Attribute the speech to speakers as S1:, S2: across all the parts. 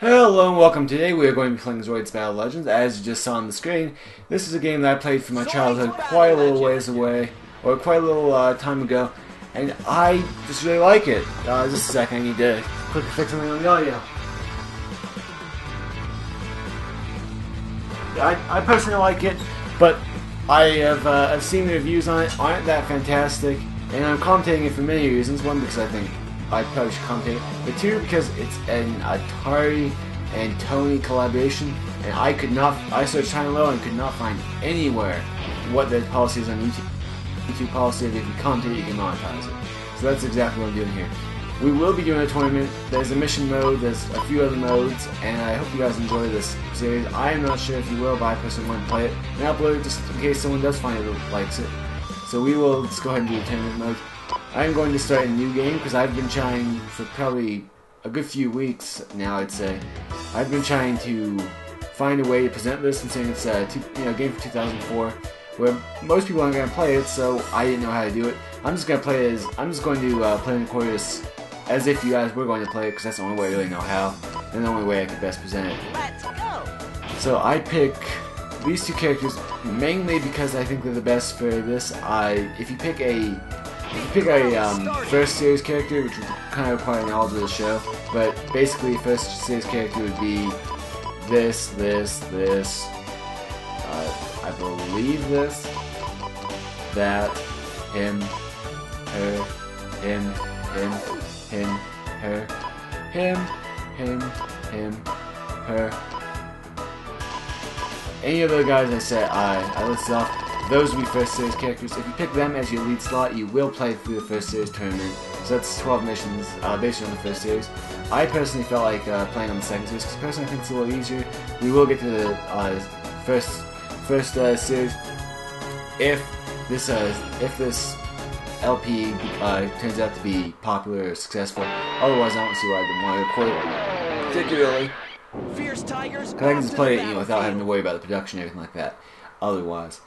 S1: Hello and welcome. Today we are going to be playing Zoids Battle Legends. As you just saw on the screen, this is a game that I played from my childhood quite a little ways away, or quite a little time ago, and I just really like it. Just a second, I need to quickly fix something on the audio. I personally like it, but I've seen the reviews on it aren't that fantastic, and I'm commentating it for many reasons. One, because I think I probably should commentate it, but two, because it's an Atari and Tony collaboration, and I searched high and low and could not find anywhere what the policy is on YouTube. YouTube policy, if you can commentate, you can monetize it. So that's exactly what I'm doing here. We will be doing a tournament. There's a mission mode, there's a few other modes, and I hope you guys enjoy this series. I am not sure if you will, but I personally want to play it and upload it just in case someone does find it that likes it. So we will just go ahead and do the tournament mode. I'm going to start a new game because I've been trying for probably a good few weeks now, I'd say. I've been trying to find a way to present this, and saying it's a game from 2004, where most people aren't going to play it, so I didn't know how to do it. I'm just going to play it I'm just going to play and record this as if you guys were going to play it, because that's the only way I really know how, and the only way I could best present it.
S2: Let's go!
S1: So I pick these two characters mainly because I think they're the best for this. If you pick a first series character, which would kind of require knowledge of the show, but basically first series character would be this, I believe this, that, him, her, him, her, her. Any of the guys I said I listed off, those will be first series characters. If you pick them as your lead slot, you will play through the first series tournament. So that's 12 missions based on the first series. I personally felt like playing on the second series, because personally I think it's a little easier. We will get to the first series if this LP turns out to be popular or successful. Otherwise, I don't see why I want to record it particularly.
S2: Fierce tigers.
S1: Because I can just play it, without having to worry about the production and everything like that. Otherwise.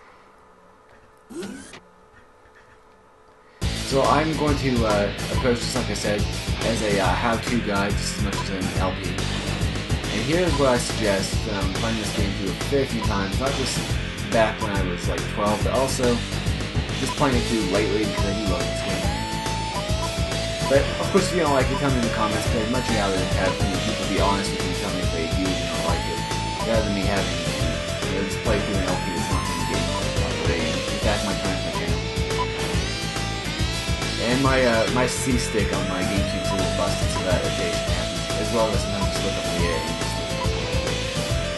S1: So I'm going to approach this, like I said, as a how-to guide just as much as an LP. And here's what I suggest. Playing this game through a fair few times, not just back when I was like 12, but also just playing it through lately because I do love this game. But of course, if you don't like it, tell me in the comments. Because I'd much rather have people be honest with me, tell me if they do or don't like it, rather than me having to just play through an LP that's not in the game. In fact, my friends my channel. And my C stick on my GameCube is a little busted, so that occasion happens, as well as sometimes just look up in the air.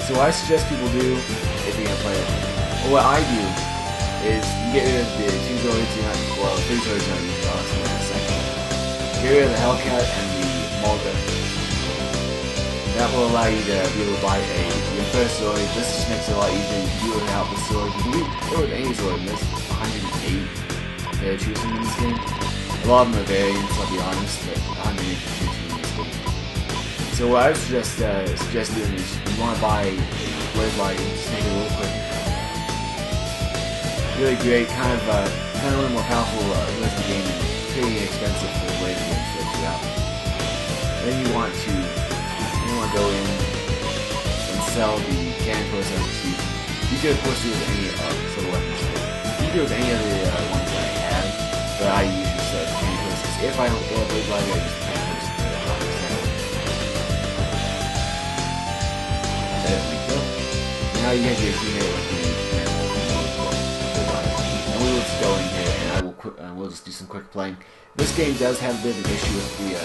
S1: So what I suggest people do if you're gonna play it, or what I do, is you get rid of the two Zoids you're not, well, three Zoids you're not using, I'll explain in a second. Get rid of the Hellcat and the Mulga. That will allow you to be able to buy your first Zoid. This just makes it a lot easier. You can do it without the Zoid. You can do it with any Zoid, and there's 108 to choose from in this game. A lot of them are variants, I'll be honest, but 108 to choose from in this game. So what I would suggest doing is, you want to buy a Blade Light, just make it a little quicker. Really great, kind of a little more powerful version of the game, and pretty expensive for the way the game stretches you out. Then you want to go in and sell the cannon toys that I'm using. You could of course do it with any sort of weapons. You could do it with any of the ones that I have, but I usually sell the cannon toys. If I don't get a Blade Light, I use the cannon toys. There we go. Now you have your teammate with the and we will just go in here and we'll just do some quick playing. This game does have a bit of an issue with the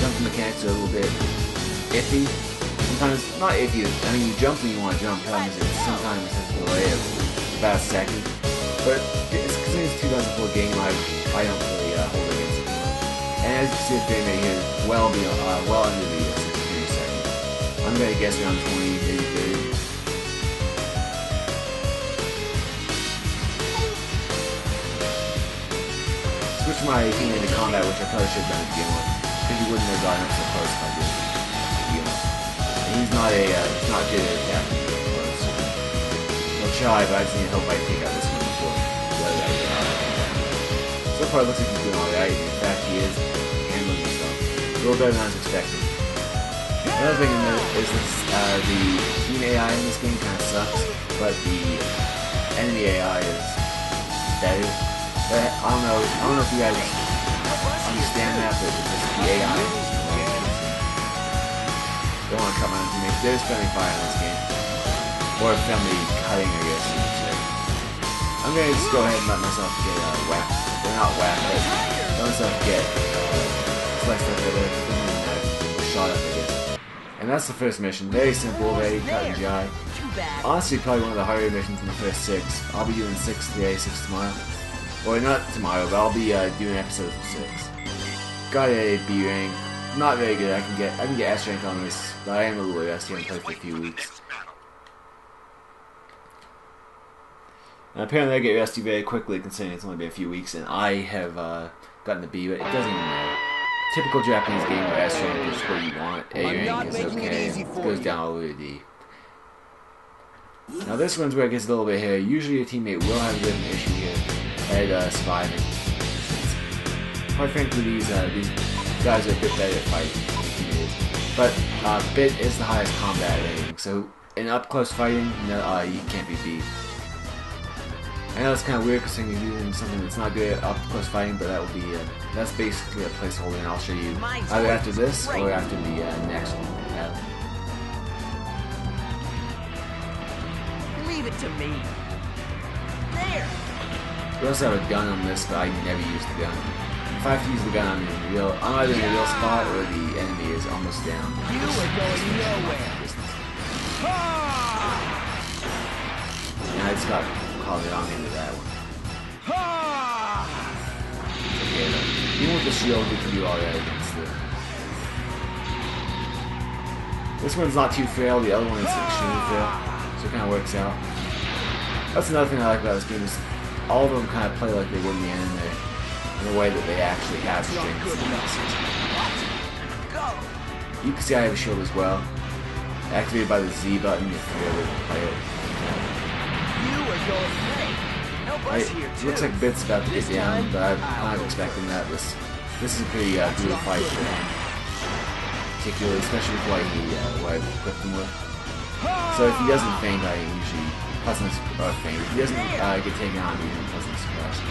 S1: jumping mechanics are a little bit iffy. Sometimes, not iffy, I mean you jump when you want to jump, sometimes it has a delay of about a second. But it's because it's a 2004 game, I don't really hold it against it too much. And as you can see the frame rate here, well under the 60 seconds. I'm going to guess around 20, maybe 30. Switch my team into combat, which I probably should have done to begin with, because you wouldn't have gotten up so close if I did. And he's not good at attacking me close. He'll try, but I just need help by take out this one before the other guy gets out. So far it looks like he's doing alright. In fact, he is handling himself. A little better than I was expecting. Another thing is this, the team AI in this game kind of sucks, but the enemy AI is better. But I don't know if you guys understand that, but just the AI is just amazing. Don't want to cut my own teammates. There's friendly fire in this game. Or friendly cutting, I guess you could say. I'm gonna just go ahead and let myself get whacked. Well, not whacked, but let myself get sliced up with a shot up, I guess. And that's the first mission. Very simple, very cut and dry. Honestly, probably one of the harder missions in the first 6. I'll be doing 6 today, 6 tomorrow. Or not tomorrow, but I'll be doing episodes of 6. Got a B rank. Not very good. I can get S rank on this, but I am a little rusty. I haven't played for a few weeks. And apparently I get rusty very quickly, considering it's only been a few weeks, and I have gotten the B, but it doesn't even matter. Typical Japanese game where S rank is what you want, A rank is okay, it goes down all the way to D. Now this one's where it gets a little bit hairy. Usually your teammate will have a bit of an issue here at surviving. Quite frankly, these guys are a bit better at fighting than the teammate is. But Bit is the highest combat rating, so in up close fighting, you can't be beat. I know it's kind of weird because you're using something that's not good at up close fighting, but that will be that's basically a placeholder, and I'll show you either after this or after the next one.
S2: Leave it to me. There.
S1: We also have a gun on this, but I never use the gun. If I have to use the gun, I'm either in a real spot or the enemy is almost down.
S2: You are going nowhere.
S1: And I just got caught the wrong end of that one. Okay, though. Even with the shield, we can do alright against it. This one's not too frail, the other one is extremely frail, so it kind of works out. That's another thing I like about this game is all of them kind of play like they would in the anime, in a way that they actually have strengths. You can see I have a shield as well, activated by the Z button if you ever play it. It looks like Bit's about to get down, but I'm not expecting that. This is a pretty brutal fight for him, particularly, especially with what I've equipped him with. So if he doesn't faint, I usually pleasantly faint. If he doesn't get taken on, I usually pleasantly suppressed.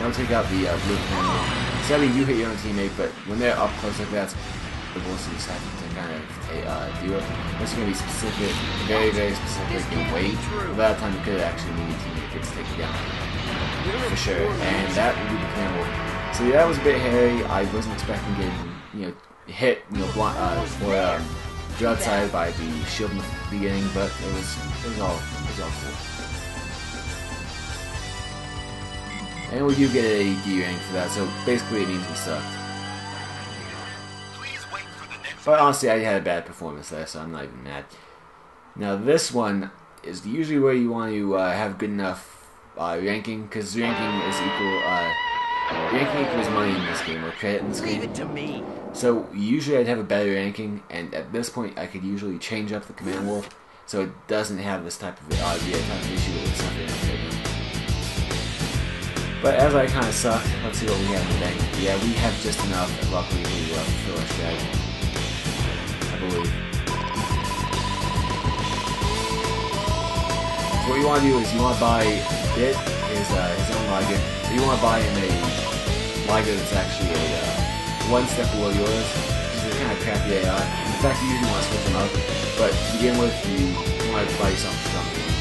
S1: Now take out the blue panel. Sadly, you hit your own teammate, but when they're up close like that, the velocity's having to kind of do it. This is going to be specific, very, very specific in weight. By that time, you could actually need a teammate to take you down. For sure. And that would be the panel. So yeah, that was a bit hairy. I wasn't expecting getting, hit, or broadside by the shield in the beginning, but it was all cool. And we do get a D rank for that, so basically it means we sucked. But honestly, I had a bad performance there, so I'm not even mad. Now this one is usually where you want to have good enough ranking, because ranking is ranking equals money in this game, or credit in this game.
S2: Leave it to me.
S1: So usually I'd have a better ranking, and at this point I could usually change up the command wolf, so it doesn't have this type of issue with something. But as I kind of suck, let's see what we have in the bank. Yeah, we have just enough, and luckily we fulfill our strategy. I believe. So what you want to do is you want to buy Bit, his own Liger, or you want to buy him a Liger that's actually one step below yours, which is kind of crappy AI. In fact, you usually want to switch them up, but to begin with, you want to buy yourself a stronger one.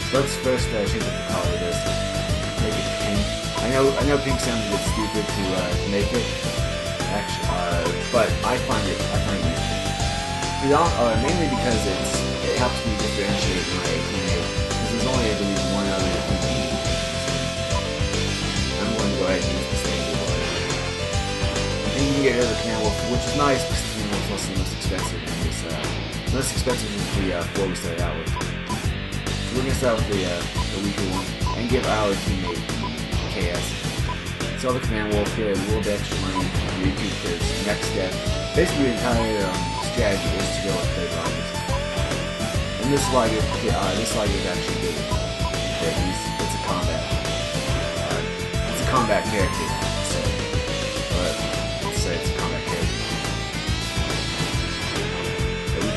S1: So let's first change up the color of this. Make it pink. I know pink sounds a bit stupid to make it, actually, but I find it useful. Mainly because it helps me differentiate my teammate, because there's only, I believe, one other teammate. I'm going to go ahead and use the standard one. And you can get rid of the command wolf, which is nice because the command wolf is also the most expensive. The most expensive is the 4 we started out with. So we're going to start with the weaker one, and give our teammate KS. So the command wolf get a little bit extra money to recoup his next step. Basically the entire strategy is to go with third Ligers. And this Liger is actually good. It's a combat. It's a combat character, so, but let's say it's a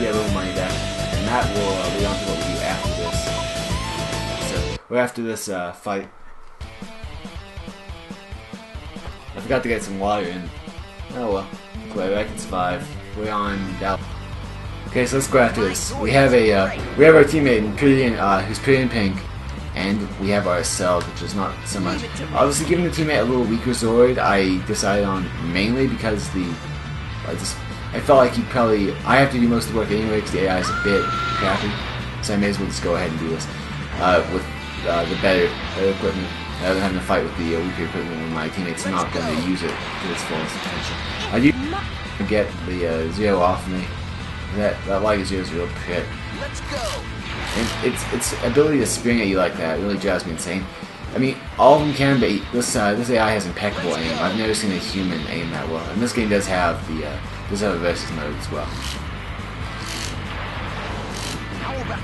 S1: get a little money back, and that will lead on to what we do after this. So, we're after this fight. I forgot to get some water in. Oh well, whatever, I can survive. We're on down. Okay, so let's go after this. We have our teammate who's pretty in pink, and we have ourselves, which is not so much. Obviously, giving the teammate a little weaker Zoid, I decided on mainly because I felt like I have to do most of the work anyway because the AI is a bit crappy, so I may as well just go ahead and do this with the better equipment, rather than having to fight with the weaker equipment when my teammate's not going to use it to its fullest potential. I do get the Zero off me. That light is a real prick.
S2: Let's go.
S1: And its ability to spring at you like that really drives me insane. I mean, all of them can, but this AI has impeccable aim. I've never seen a human aim that well, and this game does have a versus mode as well.
S2: How about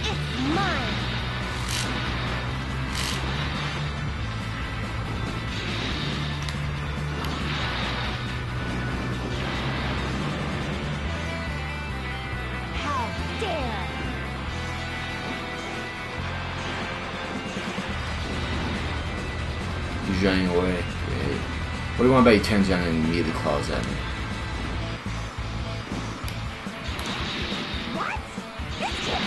S2: it's mine? How dare!
S1: He's running away. Great. What do you want about he turns around and immediately claws at me?
S2: What? This can't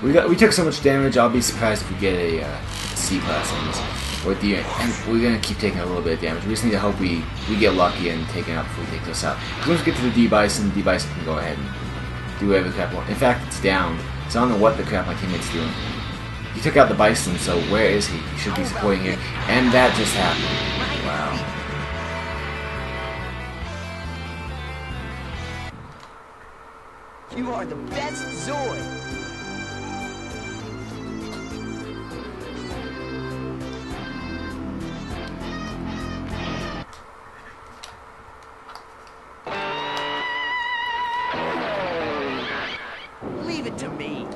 S2: be true.
S1: We took so much damage. I'll be surprised if we get a C class on this. Or D, and we're gonna keep taking a little bit of damage. We just need to hope we get lucky and take it out before we take this out. Because once we get to the D Bison can go ahead and do whatever the crap we want. In fact, it's down, so I don't know what the crap my teammate's doing. He took out the Bison, so where is he? He should be supporting here. And that just happened. Wow.
S2: You are the best Zoid. Leave it to me.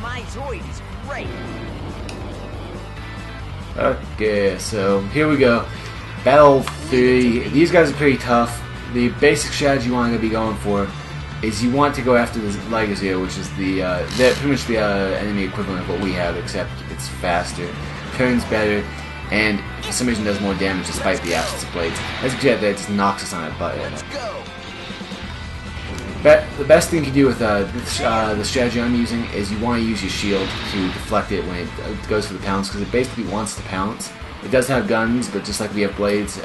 S2: My Zoid is great.
S1: Okay, so here we go. Battle 3. These guys are pretty tough. The basic strategy you want to be going for is you want to go after this Legacy, which is pretty much the enemy equivalent of what we have, except it's faster, turns better, and for some reason does more damage despite the absence of blades. As you can see, that just knocks us on a button.
S2: Let's go.
S1: The best thing you can do with the strategy I'm using is you want to use your shield to deflect it when it goes for the pounce, because it basically wants to pounce. It does have guns, but just like we have blades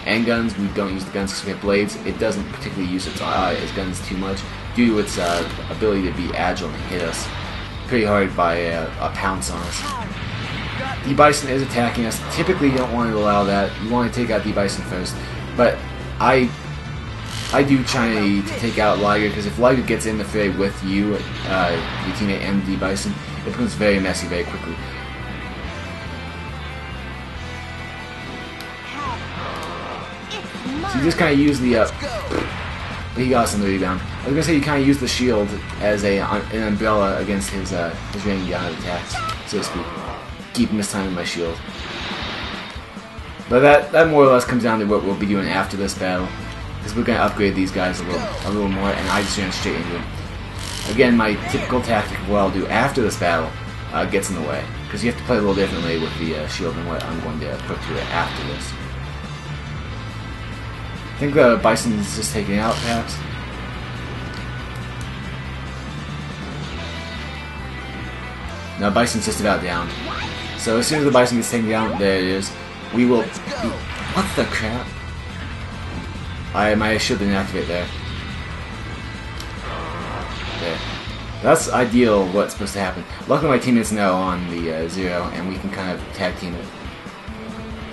S1: and guns, we don't use the guns because we have blades. It doesn't particularly use its guns too much due to its ability to be agile and hit us pretty hard by a pounce on us. D-Bison is attacking us. Typically you don't want to allow that. You want to take out D-Bison first, but I do try to take out Liger, because if Liger gets in the fray with you, your teammate and D-Bison, it becomes very messy very quickly. So you just kind of use the he got us on the rebound. I was gonna say you kind of use the shield as an umbrella against his raining down attacks, so to speak. Keep him this time in my shield. But that more or less comes down to what we'll be doing after this battle, because we're gonna upgrade these guys a little more, and I just ran straight into them. Again, my typical tactic of what I'll do after this battle gets in the way, because you have to play a little differently with the shield than what I'm going to put to it after this. I think the Bison is just taken out, perhaps. No, Bison's just about down. So as soon as the Bison gets taken down, there it is. We will... What the crap? My shield didn't activate there. There. That's ideal what's supposed to happen. Luckily my teammates know on the Zero, and we can kind of tag team it.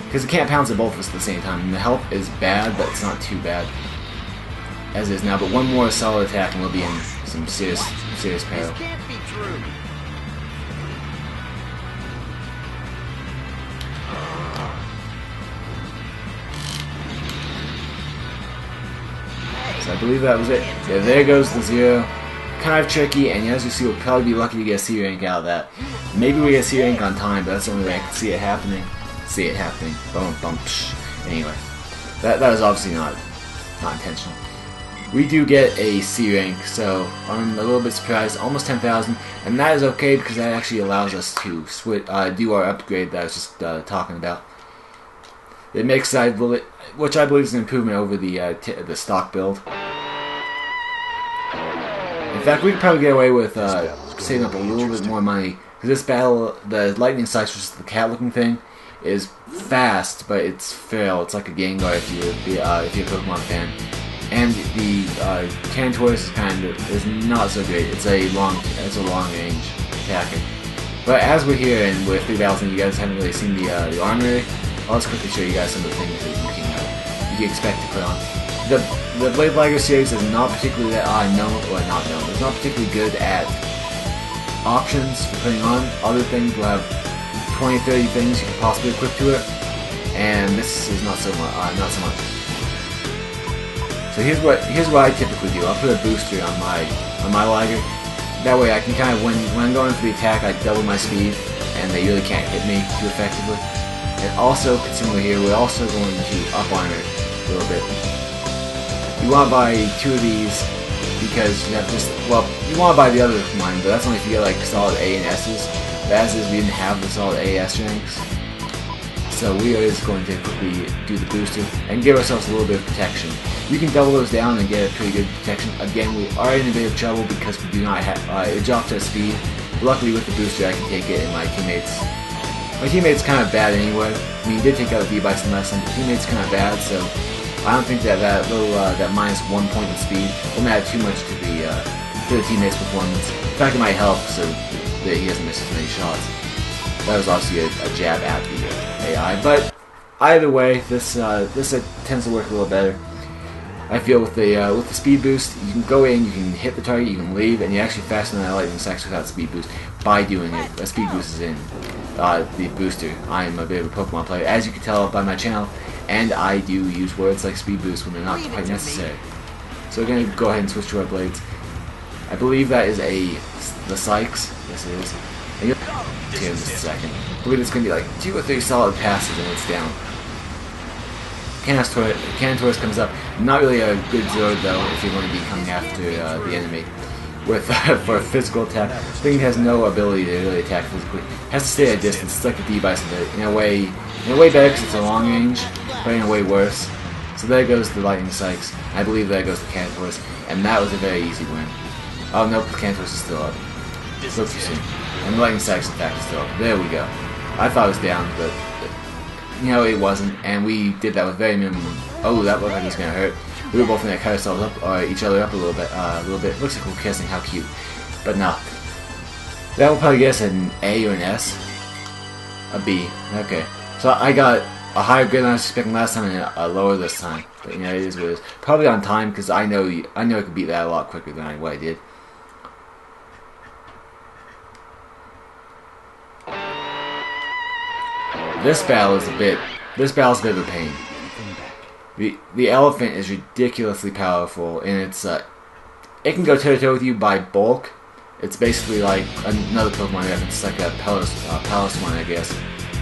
S1: Because it can't pounce at both of us at the same time. And the health is bad, but it's not too bad. as is now, but one more solid attack and we'll be in some serious peril.
S2: This can't be true.
S1: So I believe that was it. Yeah, there goes the 0. Kind of tricky, and as you see, we'll probably be lucky to get a C rank out of that. Maybe we get a C rank on time, but that's the only way I can see it happening. Boom, bum, psh. Anyway, that was obviously not intentional. We do get a C rank, so I'm a little bit surprised. Almost 10,000, and that is okay because that actually allows us to do our upgrade that I was just talking about. It makes side bullet, which I believe is an improvement over the stock build. In fact, we could probably get away with saving up a little bit more money because this battle, the lightning strikes, which is the cat-looking thing, is fast, but it's feral. It's like a Gengar if you're a Pokemon fan. And the Cantorus is not so great. It's a long range attacker. But as we're here and we're 3 battles and you guys haven't really seen the armory, I'll just quickly show you guys some of the things that you can expect to put on. The Blade Liger series is not particularly that it's not particularly good at options for putting on. Other things will have 20-30 things you can possibly equip to it, and this is not so much. So here's what I typically do. I'll put a booster on my Liger. That way I can kind of when I'm going for the attack, I double my speed, and they really can't hit me too effectively. And also, consumably here, we're also going to up armor a little bit. You want to buy 2 of these because you have you want to buy the other line, but that's only if you get like solid A and S's. But as is, we didn't have the solid AS ranks, so we are just going to quickly do the booster and give ourselves a little bit of protection. You can double those down and get a pretty good protection. Again, we are in a bit of trouble because we do not have it drops our speed. But luckily, with the booster, I can take it, and my teammate's kind of bad anyway. I mean, he did take out the D-Bison last time, but teammate's kind of bad, so I don't think that that minus 1 point of speed will matter too much to the teammate's performance. In fact, it might help so that he doesn't miss as many shots. That was obviously a jab at the AI, but either way, this tends to work a little better. I feel with the speed boost, you can go in, you can hit the target, you can leave, and you actually faster than that lightning strikes without speed boost by doing it. A speed boost is in the booster. I am a bit of a Pokemon player, as you can tell by my channel, and I do use words like speed boost when they're not quite necessary. So we're going to go ahead and switch to our blades. I believe that is the Sykes. Yes, it is. And you'll see in just a second. I believe it's going to be like 2 or 3 solid passes and it's down. Cantorus comes up. Not really a good Zoid though if you're going to be coming after the enemy with for a physical attack. The thing has no ability to really attack physically. It has to stay at a distance. It's like a D-Bison, but in a way better because it's a long range, but in a way worse. So there goes the Lightning Sykes. I believe there goes the Cantorus, and that was a very easy win. Oh nope, the Cantorus is still up. Spoke too soon. And the Lightning Sykes in fact is still up. There we go. I thought it was down, but you know, it wasn't, and we did that with very minimum. Oh, that looked like it was gonna hurt. We were both gonna cut ourselves up, or each other up a little bit. Looks like we're kissing, how cute. But no. That will probably get us an A or an S. A B. Okay. So I got a higher grade than I was expecting last time, and a lower this time. But you know, it is what it is. Probably on time, because I know I could beat that a lot quicker than what I did. This battle is a bit of a pain. The elephant is ridiculously powerful, and it can go toe to toe with you by bulk. It's basically like another Pokemon reference. It's like a Palace one, I guess.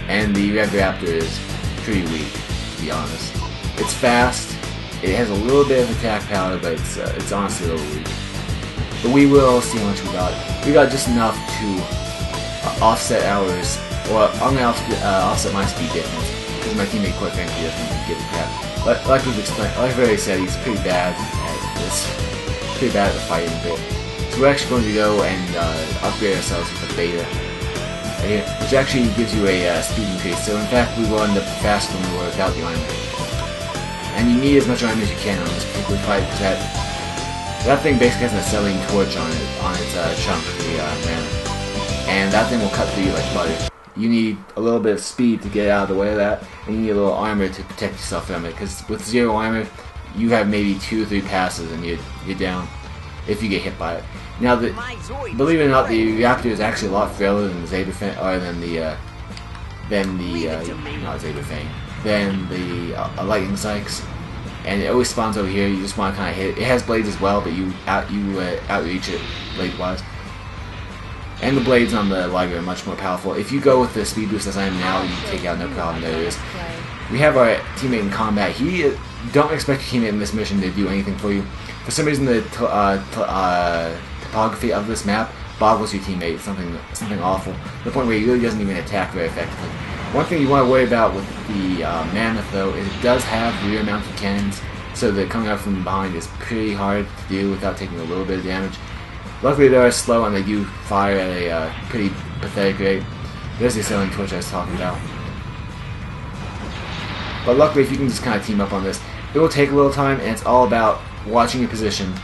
S1: And the Raptor is pretty weak, to be honest. It's fast. It has a little bit of attack power, but it's honestly a little weak. But we will see how much we got. We got just enough to offset ours. Well, I'm going to offset my speed difference, because my teammate, quite frankly, doesn't give a crap. But like we've explained, like I've already said, he's pretty bad at this. Pretty bad at the fighting bit. So we're actually going to go and upgrade ourselves with a beta right here, which actually gives you a speed increase. So in fact, we will end up faster than we were without the armor. And you need as much armor as you can on this particular fight, because that thing basically has an acetylene torch on its chunk, the mana. And that thing will cut through you like butter. You need a little bit of speed to get out of the way of that, and you need a little armor to protect yourself from it, because with 0 armor, you have maybe 2 or 3 passes and you're down if you get hit by it. Now, believe it or not, the reactor is actually a lot frailer than the Zeta Fang, or than the not Zeta Fang, than the lightning spikes. And it always spawns over here. You just want to kind of hit it. It has blades as well, but you outreach it blade-wise. And the blades on the Liger are much more powerful. If you go with the speed boost as I am now, you take out no problem. There it is. We have our teammate in combat. Don't expect your teammate in this mission to do anything for you. For some reason, the topography of this map boggles your teammate. Something awful. To the point where he really doesn't even attack very effectively. One thing you want to worry about with the Mammoth, though, is it does have rear-mounted cannons, so that coming up from behind is pretty hard to do without taking a little bit of damage. Luckily, they are slow and they do fire at a pretty pathetic rate. There's the acetylene torch I was talking about. But luckily, if you can just kind of team up on this, it will take a little time, and it's all about watching your position.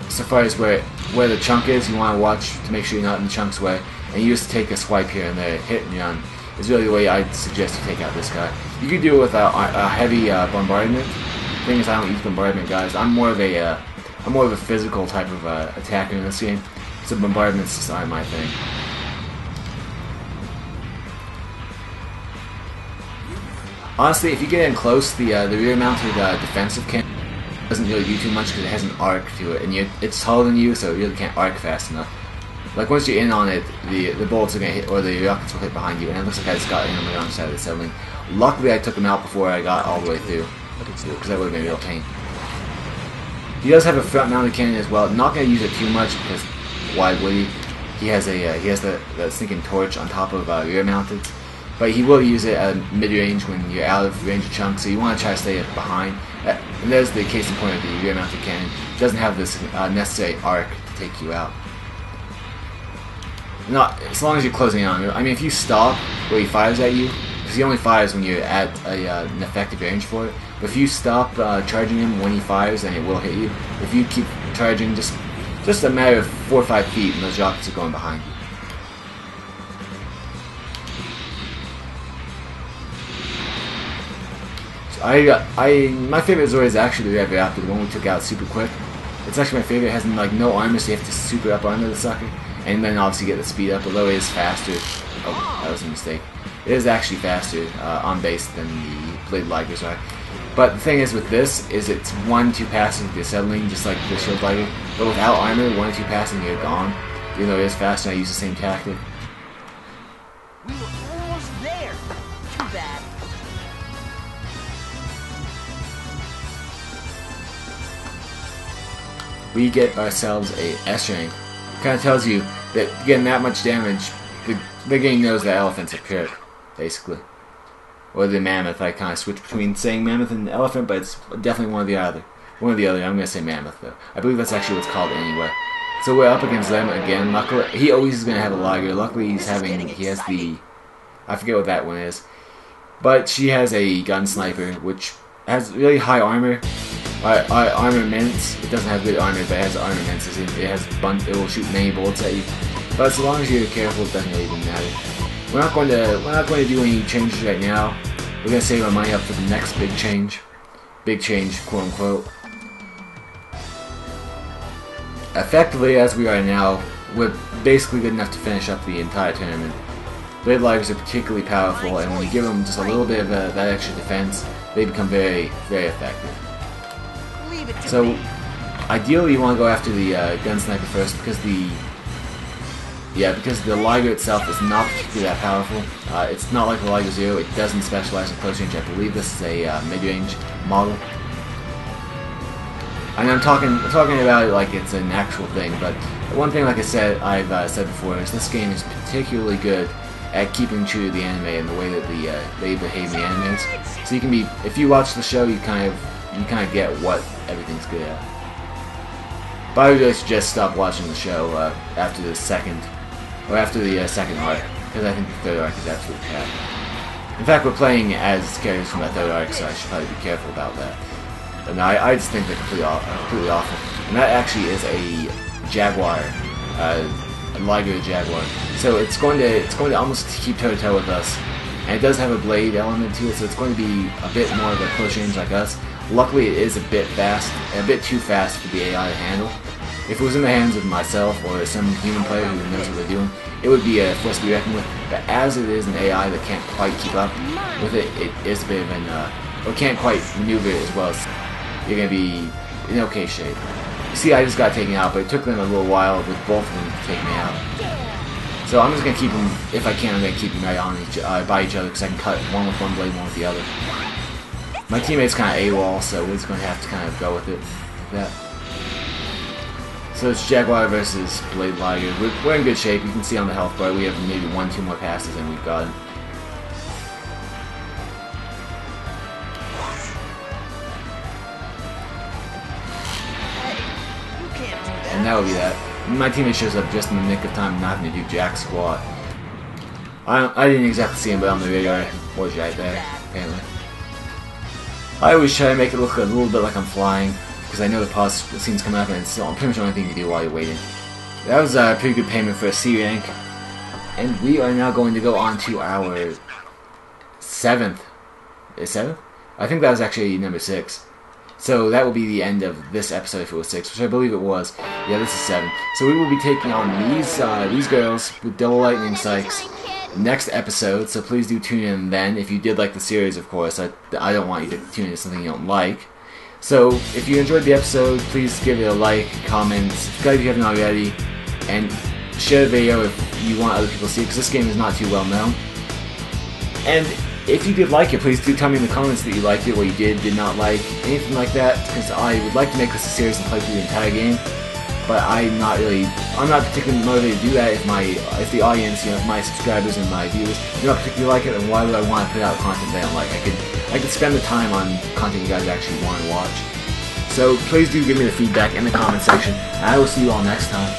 S1: So far as where the chunk is, you want to watch to make sure you're not in the chunk's way, and you just take a swipe here and there, hit and run. Is really the way I'd suggest you take out this guy. You could do it with a heavy bombardment. The thing is, I don't use bombardment, guys. I'm more of a physical type of attacker in this game, so bombardment's just not my thing. Honestly, if you get in close, the rear-mounted defensive cannon doesn't really do too much because it has an arc to it, and it's taller than you, so it really can't arc fast enough. Like, once you're in on it, the bullets are going to hit, or the rockets will hit behind you, and it looks like I just got in on the wrong side of the acetylene. Luckily, I took him out before I got all the way through, because that would have been a real pain. He does have a front-mounted cannon as well. Not going to use it too much, because why would he? He has the stinking torch on top of rear-mounted, but he will use it at mid-range when you're out of range of chunks, so you want to try to stay behind. And there's the case in point of the rear-mounted cannon. It doesn't have this necessary arc to take you out. Not as long as you're closing in on him. I mean, if you stop where he fires at you, because he only fires when you're at an effective range for it. But if you stop charging him when he fires, then it will hit you. If you keep charging, just a matter of 4 or 5 feet, and those rockets are going behind you. So my favorite Zoid is actually the Red Raptor, the one we took out super quick. It's actually my favorite. It has like no armor, so you have to super up armor the sucker. And then obviously get the speed up, although it is faster. Oh, that was a mistake. It is actually faster on base than the Blade Ligers are. But the thing is with this, is it's 1-2 passes with the acetylene, just like the Shield Liger. But without armor, 1 or 2 passes and you're gone. Even though it is faster, I use the same tactic.
S2: We were almost there. Too bad.
S1: We get ourselves a S rank. Kind of tells you that getting that much damage, the game knows that elephant's a pit, basically. Or the mammoth. I kind of switch between saying mammoth and elephant, but it's definitely one or the other. One or the other. I'm going to say mammoth, though. I believe that's actually what's called anyway. So we're up against them again. Luckily, he always is going to have a Liger. Luckily, he has the, I forget what that one is. But she has a gun sniper, which has really high armor. Armaments. It doesn't have good armor, but it has armaments. It will shoot many bullets at you. But as long as you're careful, it doesn't really even matter. We're not going to do any changes right now. We're going to save our money up for the next big change, quote unquote. Effectively, as we are now, we're basically good enough to finish up the entire tournament. Blade Ligers are particularly powerful, and when you give them just a little bit of that extra defense, they become very, very effective. So, ideally you want to go after the gun sniper first, because the Liger itself is not particularly that powerful. It's not like the Liger Zero. It doesn't specialize in close range. I believe this is a mid-range model. And I'm talking about it like it's an actual thing. But one thing, like I said, I've said before, is this game is particularly good at keeping true to the anime and the way that they behave in the animes. So you can be, if you watch the show, you kind of get what everything's good at. But I would really suggest stop watching the show after the second arc, because I think the third arc is absolutely crap. In fact, we're playing as characters from the third arc, so I should probably be careful about that. But no, I just think they're completely awful. And that actually is a Jaguar, a Liger Jaguar. So it's going to almost keep toe-to-toe with us. and it does have a blade element to it, so it's going to be a bit more of a close range like us. Luckily, it is a bit fast, a bit too fast for the AI to handle. If it was in the hands of myself or some human player who knows what they're doing, it would be a force to be reckoned with. But as it is an AI that can't quite keep up with it, it is a bit of an, or can't quite maneuver it as well. So you're going to be in okay shape. You see, I just got taken out, but it took them a little while with both of them to take me out. So I'm just going to keep them, if I can, I'm going to keep them right on by each other, because I can cut one with one blade, one with the other. My teammate's kind of AWOL, so we're just going to have to kind of go with it like that. So it's Jaguar versus Blade Liger. We're in good shape. You can see on the health bar we have maybe 1-2 more passes and we've got him. And that would be that. My teammate shows up just in the nick of time, not having to do jack squat. I didn't exactly see him, but on the video I was right there, apparently. I always try to make it look a little bit like I'm flying, because I know the pause scene's coming up and it's pretty much the only thing you can do while you're waiting. That was a pretty good payment for a C rank. And we are now going to go on to our 7th. Is 7th? I think that was actually number 6. So that will be the end of this episode if it was 6, which I believe it was. Yeah, this is 7. So we will be taking on these girls with double lightning strikes next episode, so please do tune in then. If you did like the series, of course. I don't want you to tune into something you don't like. So if you enjoyed the episode, please give it a like, comment, subscribe if you haven't already, and share the video if you want other people to see it, because this game is not too well known. And if you did like it, please do tell me in the comments that you liked it, what you did not like, anything like that, because I would like to make this a series and play through the entire game. But I'm not particularly motivated to do that if the audience, if my subscribers and my viewers do not particularly like it, then why would I want to put out content they don't like? I could spend the time on content you guys actually want to watch. So please do give me the feedback in the comment section, and I will see you all next time.